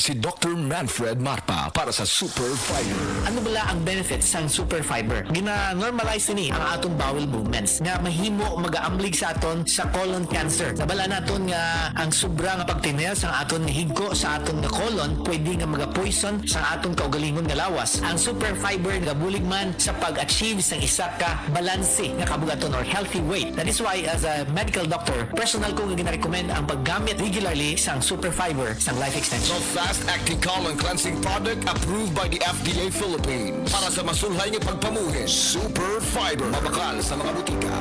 Si Dr. Manfred Marpa para sa Super Fiber. Ano bala ang benefits sang super fiber? Gina-normalize ni ang atong bowel movements nga mahimo magaamblig sa aton sa colon cancer. Nabala naton nga ang sobra nga pagtinel sa aton higko sa aton nga colon pwede nga maga-poison sa aton kaugalingon nga lawas. Ang super fiber gabulig man sa pag-achieve sang isa ka balanse nga kabugaton or healthy weight. That is why as a medical doctor, personal ko nga gina-recommend ang paggamit regularly sang super fiber sang life extension. The fast-acting colon cleansing product approved by the FDA Philippines. Para sa masulhay ng pagpamuhin, Super Fiber. Mabakal sa mga butika.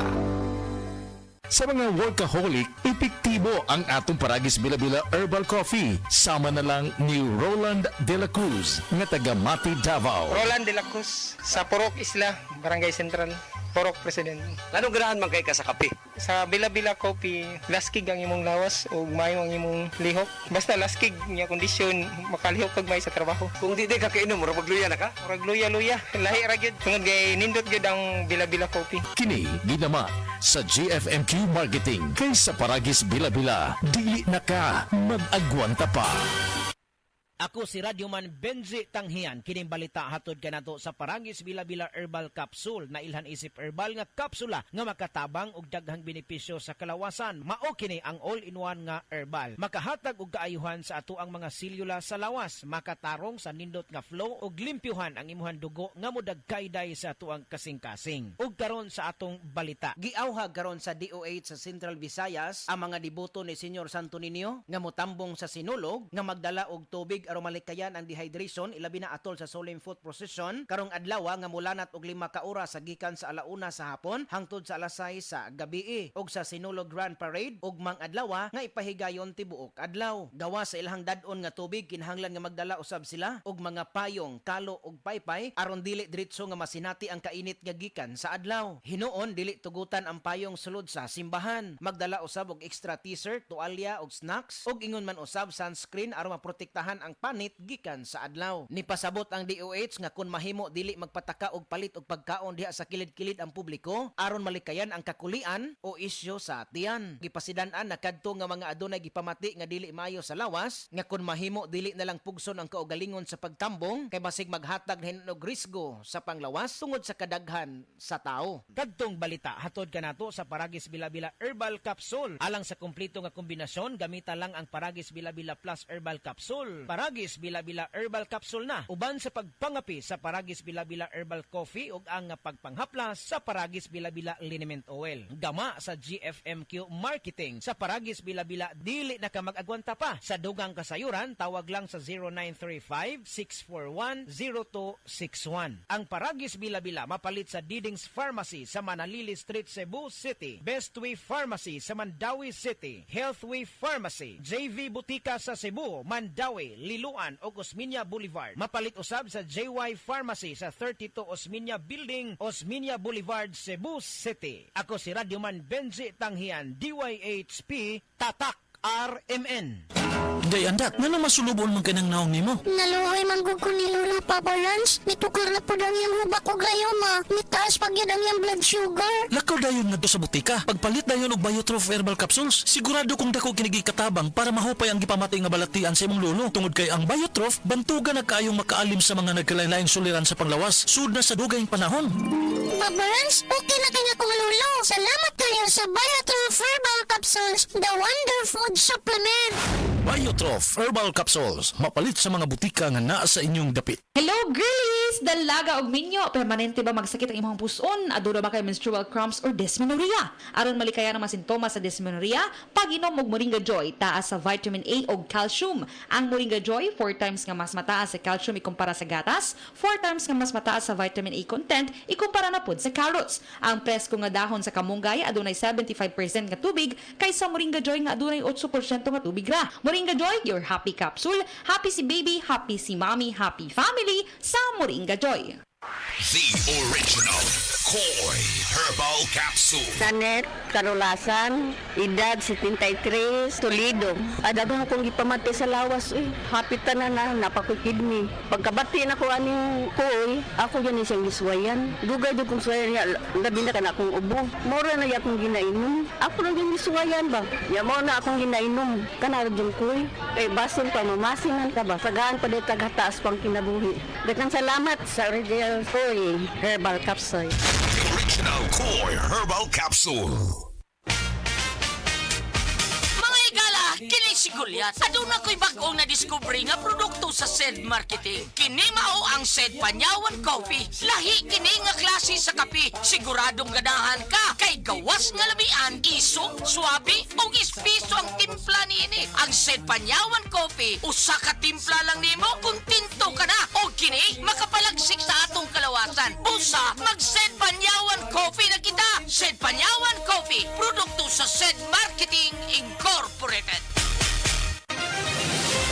Sa mga workaholic, epektibo ang atong Paragis Bila-Bila Herbal Coffee. Sama na lang ni Roland De La Cruz, nga taga Mati, Davao. Roland De La Cruz, sa Purok Isla, Barangay Central, Purok President. Anong ganahan man kay ka sa kape? Sa Bila-Bila Coffee, laskig ang imong lawas o mayo ang imong lihok. Basta laskig niya kondisyon, makalihok pag may sa trabaho. Kung di ka kainom, mura magluya na ka? Murag luya-luya, lahi ra gyud. Tungod kay nindot gyud ang Bila-Bila Coffee. Kini ginama sa GFMQ Marketing. Kay sa Paragis Bila-Bila, dili na ka mag-agwanta pa. Ako si Radyoman Benji Tanghian, kining balita hatod kanato sa Paragis Bila-Bila Herbal Capsule na ilhan isip herbal nga kapsula nga makatabang og daghang benepisyo sa kalawasan. Mao kini ang all-in-one nga herbal. Makahatag og kaayuhan sa ato ang mga selula sa lawas, makatarong sa nindot nga flow og limpyuhan ang imuhang dugo nga modagkayday sa atuang kasing-kasing. Ug karon sa atong balita, giawhag karon sa DOH sa Central Visayas ang mga deboto ni Senyor Santo Niño nga motambong sa sinulog nga magdala og tubig aron malikayan ang dehydration ilabi na atol sa solemn foot procession karong adlaw nga mulanat og 5 ka oras sa gikan sa alauna sa hapon hangtod sa alas 6 sa gabii og sa Sinulog Grand Parade ug mang adlaw nga ipahigayon tibuok adlaw. Gawa sa ilahang dad-on nga tubig kinahanglan nga magdala usab sila og mga payong, kalo ug paypay aron dili diretso nga masinati ang kainit nga gikan sa adlaw. Hinuon dili tugutan ang payong sulod sa simbahan. Magdala usab og extra t-shirt, tuwalya ug snacks ug ingon man usab sunscreen aron maprotektahan ang panit gikan sa adlaw. Nipasabot ang DOH nga kun mahimo dili magpataka og palit og pagkaon diha sa kilid-kilid ang publiko aron malikayan ang kakulian o isyu sa tiyan. Gipasidan-an na kadto nga mga adunay gipamati nga dili maayo sa lawas nga kun mahimo dili na lang pugson ang kaugalingon sa pagtambong kay basig maghatag hin og risgo sa panglawas tungod sa kadaghan sa tao. Kadtong balita hatod kanato sa Paragis Bila-Bila Herbal Capsule. Alang sa kumpleto nga kombinasyon gamita lang ang Paragis Bila-Bila Plus Herbal Capsule. Paragis Bila-Bila Herbal Capsule na uban sa pagpangapi sa Paragis Bila-Bila Herbal Coffee ug ang pagpanghaplas sa Paragis Bila-Bila Liniment Oil. Gama sa GFMQ Marketing sa Paragis Bila-Bila dili na ka mag-agwanta pa. Sa dugang kasayuran tawag lang sa 0935-641-0261. Ang Paragis Bila-Bila mapalit sa Didings Pharmacy sa Manalili Street, Cebu City, Bestway Pharmacy sa Mandawi City, Healthway Pharmacy, JV Butika sa Cebu, Mandawi, Liluan o Osmeña Boulevard. Mapalit usab sa JY Pharmacy sa 32 Osmeña Building, Osmeña Boulevard, Cebu City. Ako si Radyoman Benji Tanghian, DYHP, Tatak RMN. Day andak, nga na masulubon man ka ng naong nimo? Naluhay man gud ko ni Lola Papa Lance. Mitukar na po lang yung hubak ko gayoma. Mitaas pag yun ang yung blood sugar. Lakaw dayon nga to sa butika. Pagpalit dayon og Biotrof Herbal Capsules, sigurado kong dako kinigi katabang para mahupay ang gipamatay nga balatian sa imong lolo. Tungod kay ang Biotrof, bantugan na kaayong makaalim sa mga nagkalain-laing suliran sa panglawas. Sud na sa dugayng panahon. Papa Lance, okay na kanya kong lolo. Salamat kayo sa Biotrof Herbal Capsules, the Wonder Food Supplement. Biotrof Herbal Capsules, mapalit sa mga butika nga naa sa inyong dapit. Hello girlies! Dalaga og minyo. Permanente ba magsakit ang imong puson? Aduna ba kay menstrual cramps or dysmenorrhea? Aron malikayan ang mga sintomas sa dysmenorrhea, pag-inom og Moringa Joy, taas sa vitamin A og calcium. Ang Moringa Joy, 4 times nga mas mataas sa calcium ikumpara sa gatas, 4 times nga mas mataas sa vitamin A content ikumpara na pod sa carrots. Ang presko nga dahon sa kamunggay adunay 75% nga tubig kaysa Moringa Joy nga adunay 8% nga tubig ra. Moringa Joy, your happy capsule. Happy si baby, happy si mommy, happy family sa Moringa Joy. The original Koi Herbal Capsule. Sanet, Karulasan, edad 73, Toledo. Adagang akong gipamati sa lawas, hapitan na napakukidney. Pagkabati na ko aning koy, ako yan siyang giswayan. Dugay doon kong swayan niya, labi na ka na akong ubo. Mora na akong ginainom. Ako lang yung giswayan ba? Ya mo na akong ginainom. Kanara doon koy. Kay basin pa, mamasingan ka ba? Sagaan pa dito taghataas pang kinabuhi. Daghang salamat sa original Koi Herbal Capsule. Original Koi Herbal Capsule. Mga igala, kini si Goliath. Aduna ko'y bagong na-discover nga produkto sa SED Marketing. Kini mao ang SED Panyawan Coffee. Lahi kini nga klase sa kape. Siguradong ganahan ka. Kay gawas nga labian, iso, swabe, o ispiso ang timpla niini. Ang SED Panyawan Coffee, usa ka timpla lang nimo, kuntinto ka na. O kini, makapalagsik sa atong kalawasan. Busa, mag-SED Panyawan Coffee na kita. SED Panyawan Coffee, produkto sa SED Marketing Incorporated.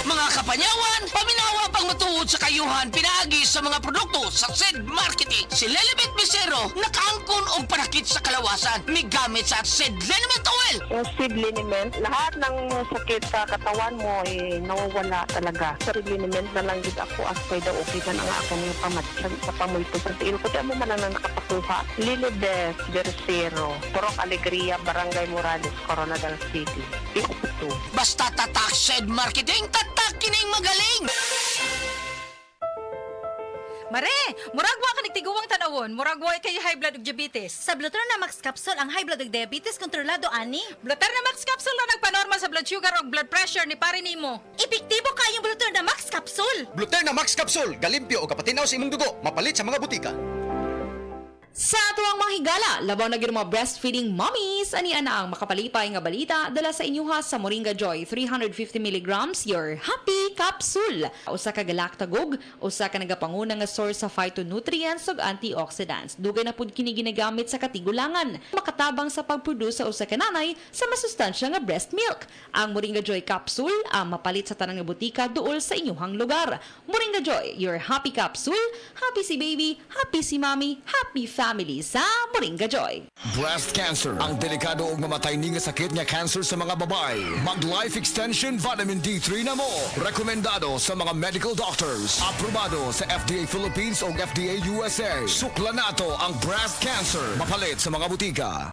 Mga kapanyawan, paminawa pang matuod sa kayuhan pinaagi sa mga produkto sa SED Marketing. Si Lelibet Bisero, nakaangkon og panakit sa kalawasan. May gamit sa SED Liniment Oil. Yung seed liniment, lahat ng sakit sa katawan mo nawawala talaga. Sa seed liniment na lang din ako aspay daw okay man ang ako yung pamatsan sa pamoy ko. Sa tiin ko, mo man lang nakapakuha. Lilibet Bisero, Purok Alegria, Barangay Morales, Coronadal City. Ito. Basta tatak SED Marketing, tatak kining magaling. Mare, muragwa ka nagtiguwang tanawon, muragwa kay high blood ug diabetes. Sa Blutar na Max Capsule, ang high blood ug diabetes kontrolado ani. Blutar na Max Capsule na nagpanormal sa blood sugar ug blood pressure ni pare nimo. Epektibo kayong Blutar na Max Capsule. Bluter na Max Capsule, galimpyo o kapatinaw sa imong dugo, mapalit sa mga butika. Sa tuwang mga higala, labaw na gyud mga breastfeeding mommies, ani ana ang makapalipay nga balita dala sa inyuha sa Moringa Joy 350 mg your happy capsule. Usa ka galaktagog, usa ka nagapanguna nga source sa phytonutrients ug antioxidants. Dugay na pud kini ginagamit sa katigulangan, makatabang sa pagproduce sa usa ka nanay sa masustansya nga breast milk. Ang Moringa Joy capsule ang mapalit sa tanang nga butika duol sa inyuhang lugar. Moringa Joy, your happy capsule. Happy si baby, happy si mommy, happy family sa Moringa Joy. Breast cancer, ang delikado ug mamatay ni nga sakit nga cancer sa mga babae. Mag Life Extension Vitamin D3 na mo. Rekomendado sa mga medical doctors. Aprobado sa FDA Philippines ug FDA USA. Sukla nato ang breast cancer. Mapalit sa mga butika.